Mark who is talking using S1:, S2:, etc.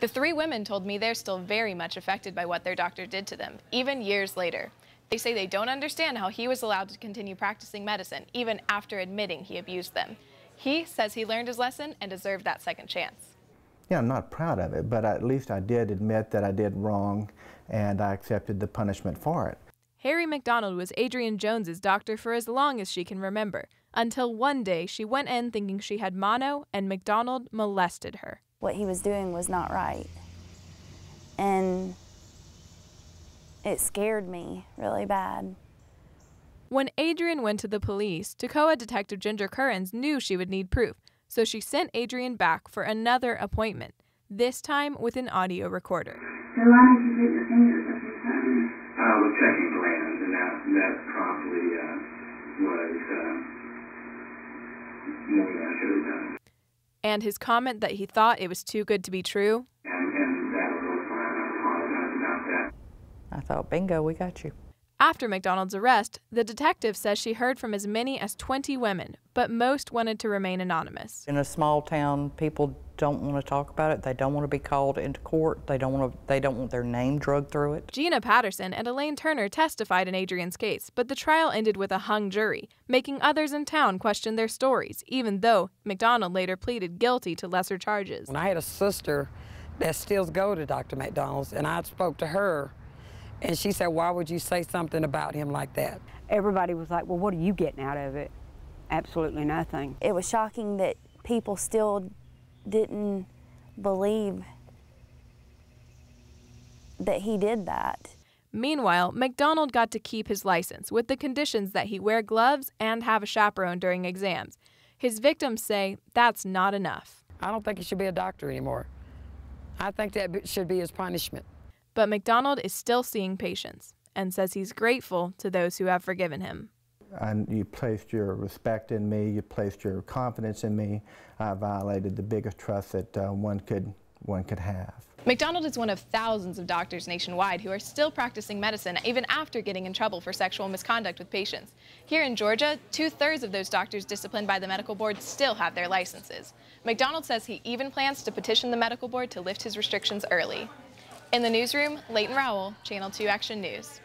S1: The three women told me they're still very much affected by what their doctor did to them, even years later. They say they don't understand how he was allowed to continue practicing medicine, even after admitting he abused them. He says he learned his lesson and deserved that second chance.
S2: Yeah, I'm not proud of it, but at least I did admit that I did wrong, and I accepted the punishment for it.
S1: Harry McDonald was Adrienne Jones's doctor for as long as she can remember, until one day she went in thinking she had mono and McDonald molested her.
S3: What he was doing was not right, and it scared me really bad.
S1: When Adrienne went to the police, Toccoa Detective Ginger Currens knew she would need proof, so she sent Adrienne back for another appointment, this time with an audio recorder.
S4: So why did you take the fingers of your son?
S5: With checking glands, and that promptly was more than I should have done.
S1: And his comment that he thought it was too good to be true?
S5: And that was fine. I apologize about that.
S6: I thought, bingo, we got you.
S1: After McDonald's arrest, the detective says she heard from as many as 20 women, but most wanted to remain anonymous.
S6: In a small town, people don't want to talk about it. They don't want to be called into court. They don't want their name dragged through it.
S1: Gina Patterson and Elaine Turner testified in Adrienne's case, but the trial ended with a hung jury, making others in town question their stories, even though McDonald later pleaded guilty to lesser charges.
S7: When I had a sister that still go to Dr. McDonald's, and I spoke to her, and she said, why would you say something about him like that?
S8: Everybody was like, well, what are you getting out of it? Absolutely nothing.
S3: It was shocking that people still didn't believe that he did that.
S1: Meanwhile, McDonald got to keep his license with the conditions that he wear gloves and have a chaperone during exams. His victims say that's not enough.
S7: I don't think he should be a doctor anymore. I think that should be his punishment.
S1: But McDonald is still seeing patients and says he's grateful to those who have forgiven him.
S2: And you placed your respect in me, you placed your confidence in me. I violated the biggest trust that one could have.
S1: McDonald is one of thousands of doctors nationwide who are still practicing medicine even after getting in trouble for sexual misconduct with patients. Here in Georgia, 2/3 of those doctors disciplined by the medical board still have their licenses. McDonald says he even plans to petition the medical board to lift his restrictions early. In the newsroom, Leighton Rowell, Channel 2 Action News.